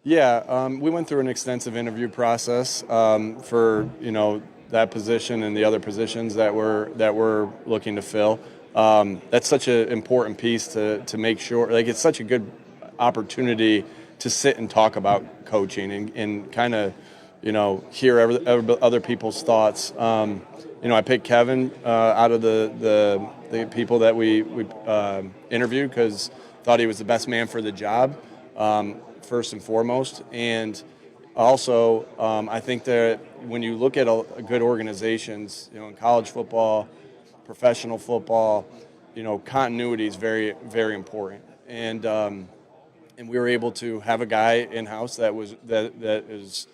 Yeah, we went through an extensive interview process for that position and the other positions that we're looking to fill. That's such an important piece to make sure. Like it's such a good opportunity to sit and talk about coaching and kind of hear other people's thoughts. I picked Kevin out of the people that we interviewed because thought he was the best man for the job. First and foremost. And also, I think that when you look at good organizations, in college football, professional football, continuity is very, very important. And we were able to have a guy in house that is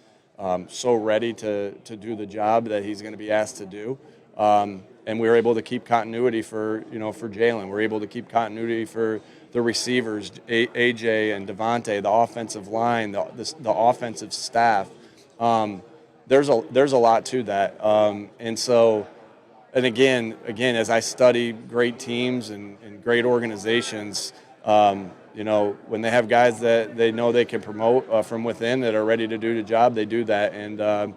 so ready to do the job that he's going to be asked to do. And we were able to keep continuity for Jalen. We're able to keep continuity for the receivers, AJ and Devontae, the offensive line, the offensive staff. There's a lot to that. And again, as I study great teams and great organizations, when they have guys that they know they can promote from within that are ready to do the job, they do that. And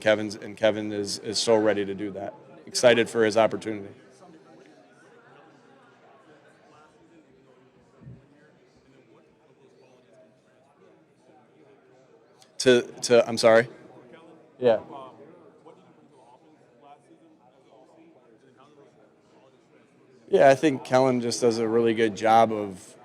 Kevin is so ready to do that. Excited for his opportunity. I'm sorry. Yeah. Yeah, I think Kellen just does a really good job of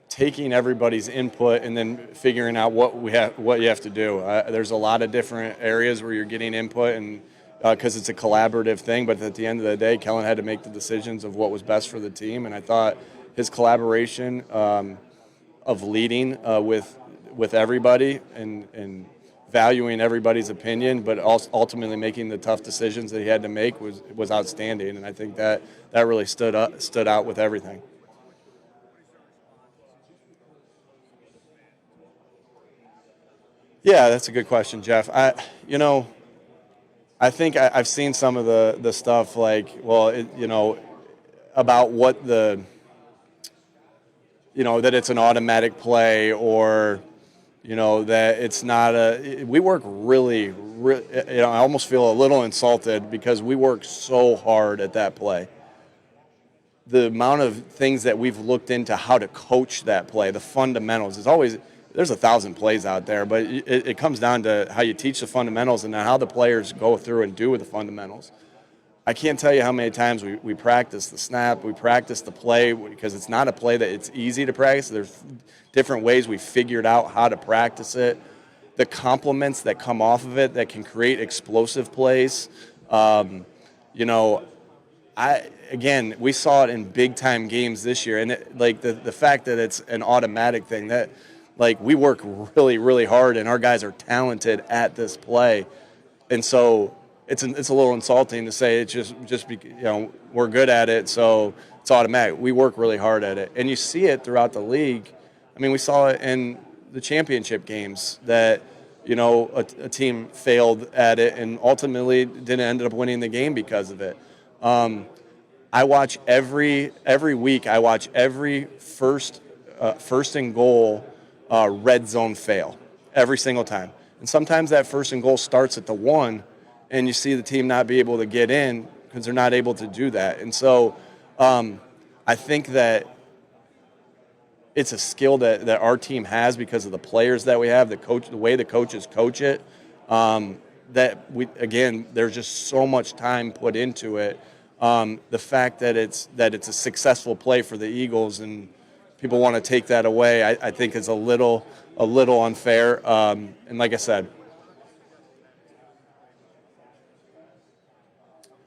taking everybody's input and then figuring out what you have to do. There's a lot of different areas where you're getting input, and because it's a collaborative thing. But at the end of the day, Kellen had to make the decisions of what was best for the team, and I thought his collaboration of leading with everybody and valuing everybody's opinion, but also ultimately making the tough decisions that he had to make was outstanding. And I think that really stood out with everything. Yeah, that's a good question, Jeff. I think I've seen some of the stuff about what that it's an automatic play or that it's not we work really, I almost feel a little insulted because we work so hard at that play. The amount of things that we've looked into how to coach that play, the fundamentals, there's 1,000 plays out there, but it comes down to how you teach the fundamentals and then how the players go through and do with the fundamentals. I can't tell you how many times we practice the snap, we practice the play, because it's not a play that it's easy to practice. There's different ways we figured out how to practice it. The complements that come off of it that can create explosive plays. We saw it in big time games this year, and the fact that it's an automatic thing that we work really, really hard, and our guys are talented at this play, and so. It's a little insulting to say it's just we're good at it, so it's automatic. We work really hard at it, and you see it throughout the league. I mean, we saw it in the championship games that a team failed at it and ultimately didn't end up winning the game because of it. I watch every week. I watch every first and goal red zone fail every single time, and sometimes that first and goal starts at the 1. And you see the team not be able to get in because they're not able to do that. And so I think that it's a skill that our team has because of the players that we have, the way the coaches coach it, there's just so much time put into it. The fact that it's a successful play for the Eagles and people want to take that away, I think is a little unfair. And like I said,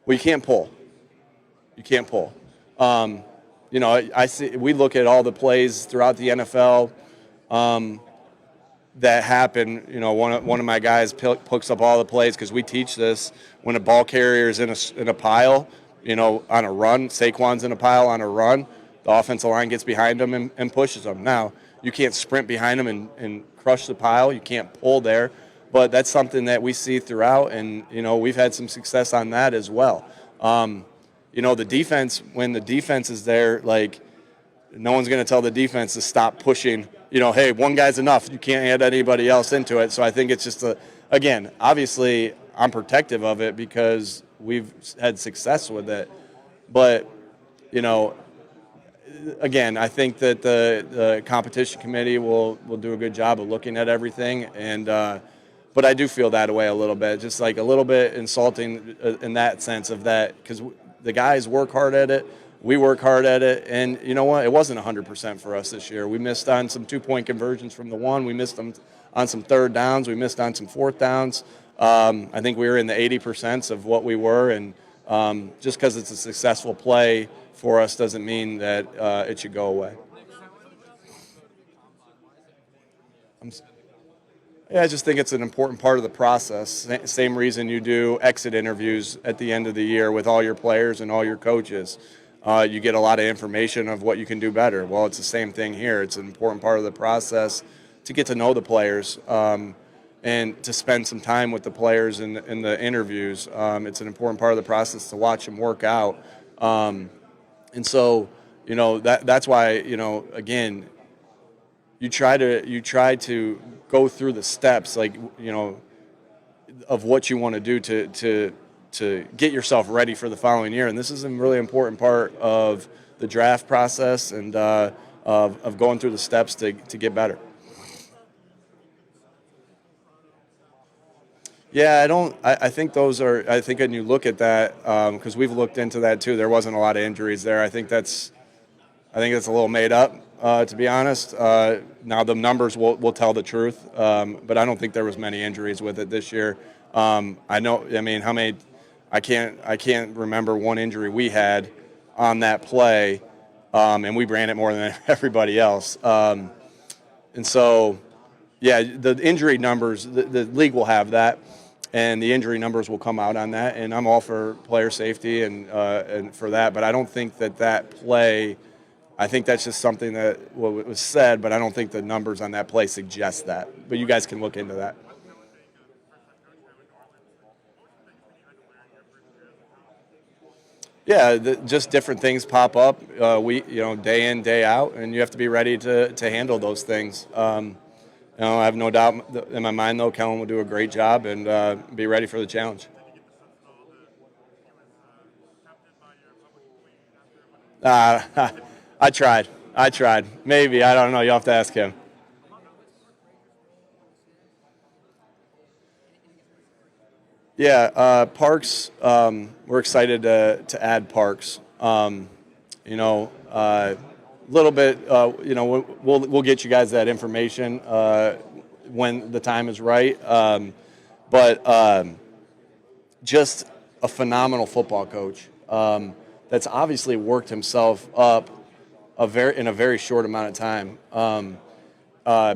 well, you can't pull. You can't pull. I see. We look at all the plays throughout the NFL that happen. One of my guys picks up all the plays because we teach this. When a ball carrier is in a pile, on a run, Saquon's in a pile on a run. The offensive line gets behind him and pushes him. Now you can't sprint behind him and crush the pile. You can't pull there. But that's something that we see throughout, and we've had some success on that as well. The defense, when the defense is there, no one's going to tell the defense to stop pushing hey, one guy's enough. You can't add anybody else into it. So I think it's just again, obviously I'm protective of it because we've had success with it. But, again, I think that the competition committee will do a good job of looking at everything. But I do feel that way a little bit, just like a little bit insulting in that sense of that, because the guys work hard at it. We work hard at it, and you know what? It wasn't 100% for us this year. We missed on some 2-point conversions from the one. We missed them on some third downs. We missed on some fourth downs. I think we were in the 80% of what we were, and just because it's a successful play for us doesn't mean that it should go away. Yeah, I just think it's an important part of the process. Same reason you do exit interviews at the end of the year with all your players and all your coaches. You get a lot of information of what you can do better. Well, it's the same thing here. It's an important part of the process to get to know the players and to spend some time with the players in the interviews. It's an important part of the process to watch them work out. And so, that's why, again, you try to go through the steps, like, of what you want to do to get yourself ready for the following year. And this is a really important part of the draft process and of going through the steps to get better. Yeah, I think when you look at that, because we've looked into that too, there wasn't a lot of injuries there. I think that's a little made up, to be honest. Now the numbers will tell the truth, but I don't think there was many injuries with it this year. I can't remember one injury we had on that play, and we ran it more than everybody else. And so, yeah, the injury numbers, the league will have that, and the injury numbers will come out on that. And I'm all for player safety and for that, but I don't think that play. I think that's just something that was said, but I don't think the numbers on that play suggest that. But you guys can look into that. Yeah, just different things pop up. Day in, day out, and you have to be ready to handle those things. I have no doubt in my mind, though, Kellen will do a great job and be ready for the challenge. I tried. Maybe. I don't know. You'll have to ask him. Yeah, Parks, we're excited to add Parks. A little bit, we'll get you guys that information when the time is right. But just a phenomenal football coach that's obviously worked himself up in a very short amount of time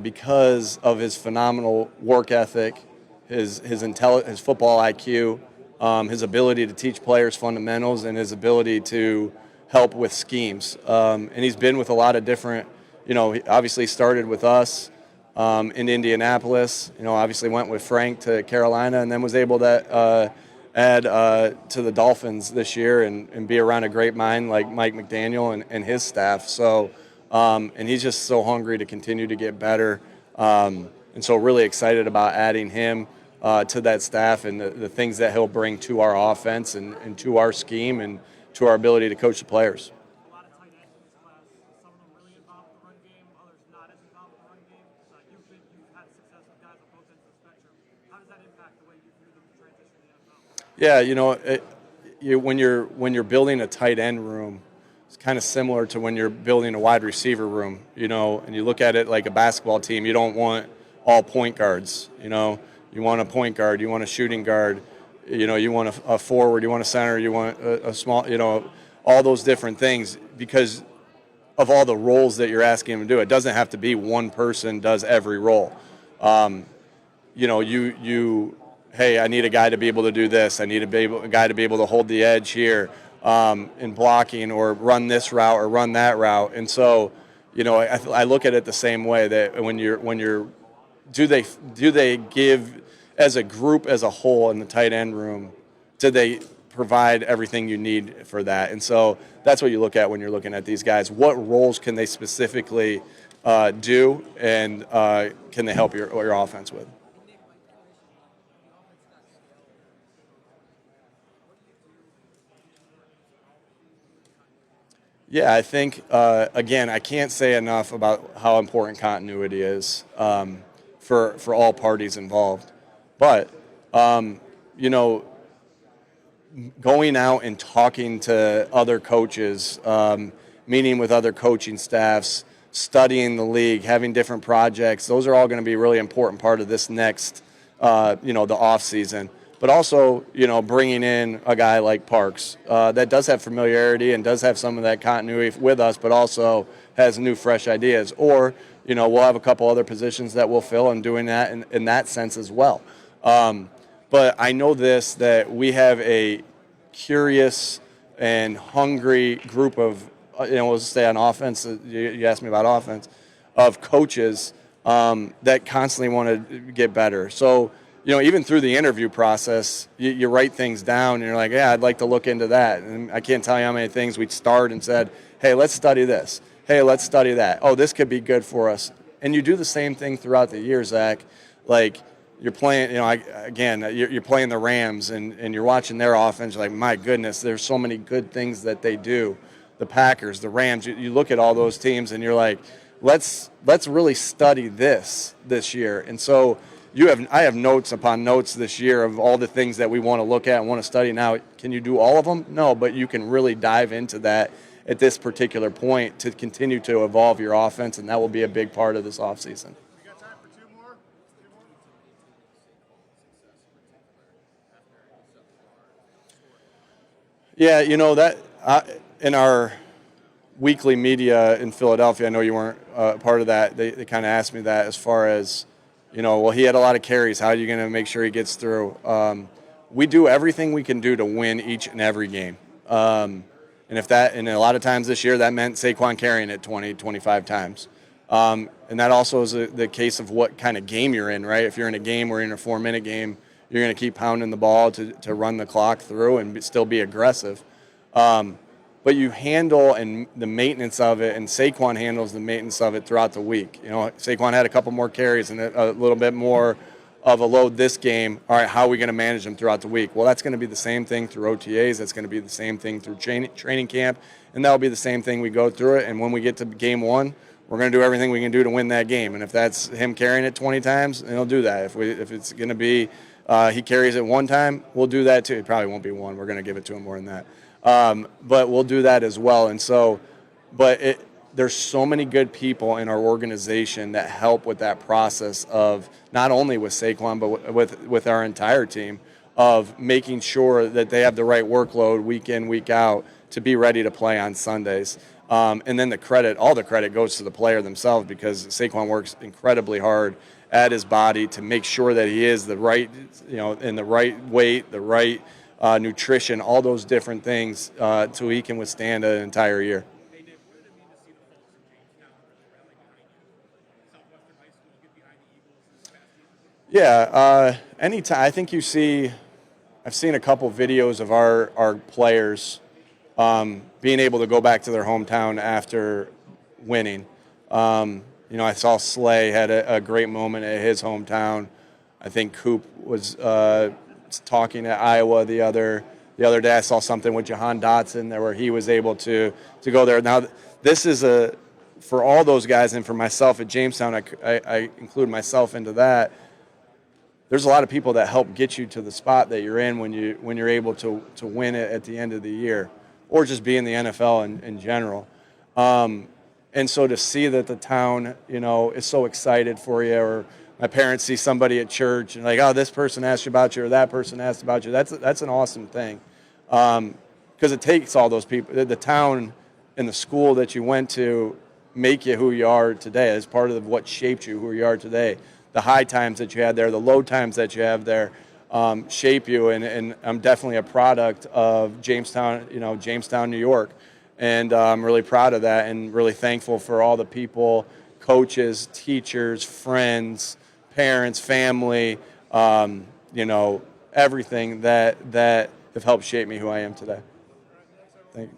because of his phenomenal work ethic, his football IQ, his ability to teach players fundamentals, and his ability to help with schemes. And he's been with a lot of different, he obviously started with us in Indianapolis, obviously went with Frank to Carolina, and then was able to add to the Dolphins this year and be around a great mind like Mike McDaniel and his staff. So, and he's just so hungry to continue to get better. And so really excited about adding him to that staff and the things that he'll bring to our offense and to our scheme and to our ability to coach the players. Yeah, when you're building a tight end room, it's kind of similar to when you're building a wide receiver room, and you look at it like a basketball team. You don't want all point guards, You want a point guard, you want a shooting guard, you want a forward, you want a center, you want a small, all those different things because of all the roles that you're asking them to do. It doesn't have to be one person does every role. Hey, I need a guy to be able to do this. I need a guy to be able to hold the edge here in blocking or run this route or run that route. And so, I look at it the same way that when you're do they give as a group as a whole in the tight end room, do they provide everything you need for that? And so that's what you look at when you're looking at these guys. What roles can they specifically do, and can they help your offense with? Yeah, I think, again, I can't say enough about how important continuity is for all parties involved. But, you know, going out and talking to other coaches, meeting with other coaching staffs, studying the league, having different projects, those are all going to be a really important part of this next, the off season. But also, bringing in a guy like Parks that does have familiarity and does have some of that continuity with us, but also has new, fresh ideas. Or, we'll have a couple other positions that we'll fill and doing that in that sense as well. But I know that we have a curious and hungry group of, we'll stay on offense. You asked me about offense, of coaches that constantly want to get better. So, even through the interview process, you write things down and you're like, yeah, I'd like to look into that. And I can't tell you how many things we'd start and said, hey, let's study this. Hey, let's study that. Oh, this could be good for us. And you do the same thing throughout the year, Zach. Like, you're playing, you're playing the Rams and you're watching their offense. You're like, my goodness, there's so many good things that they do. The Packers, the Rams, you look at all those teams and you're like, let's really study this year. And so I have notes upon notes this year of all the things that we want to look at and want to study. Now, can you do all of them? No, but you can really dive into that at this particular point to continue to evolve your offense, and that will be a big part of this offseason. Yeah, in our weekly media in Philadelphia, I know you weren't part of that. They kind of asked me that as far as, well, he had a lot of carries. How are you going to make sure he gets through? We do everything we can do to win each and every game. And a lot of times this year, that meant Saquon carrying it 20, 25 times. And that also is the case of what kind of game you're in, right? If you're in a game where you're in a 4-minute game, you're going to keep pounding the ball to run the clock through and still be aggressive. But you handle and the maintenance of it, and Saquon handles the maintenance of it throughout the week. Saquon had a couple more carries and a little bit more of a load this game. All right, how are we going to manage them throughout the week? Well, that's going to be the same thing through OTAs. That's going to be the same thing through training camp, and that'll be the same thing we go through it. And when we get to game one, we're going to do everything we can do to win that game. And if that's him carrying it 20 times, then he'll do that. If it's going to be he carries it one time, we'll do that too. It probably won't be one. We're going to give it to him more than that. But we'll do that as well. And so, there's so many good people in our organization that help with that process of not only with Saquon, but with our entire team of making sure that they have the right workload week in, week out to be ready to play on Sundays. And then all the credit goes to the player themselves, because Saquon works incredibly hard at his body to make sure that he is the right, in the right weight, the right nutrition, all those different things, so he can withstand an entire year. Yeah, anytime. I think I've seen a couple videos of our players being able to go back to their hometown after winning. I saw Slay had a great moment at his hometown. I think Coop was talking at Iowa the other day. I saw something with Jahan Dotson there where he was able to go there. Now, this is for all those guys, and for myself at Jamestown, I include myself into that. There's a lot of people that help get you to the spot that you're in when you're able to win it at the end of the year, or just be in the NFL in general. And so to see that the town, is so excited for you, or my parents see somebody at church and like, oh, this person asked you about you, or that person asked about you. That's an awesome thing, because it takes all those people, the town and the school that you went to, make you who you are today. As part of what shaped you, who you are today. The high times that you had there, the low times that you have there, shape you. And I'm definitely a product of Jamestown, Jamestown, New York. And I'm really proud of that, and really thankful for all the people, coaches, teachers, friends, parents, family, everything that have helped shape me who I am today. Thank you.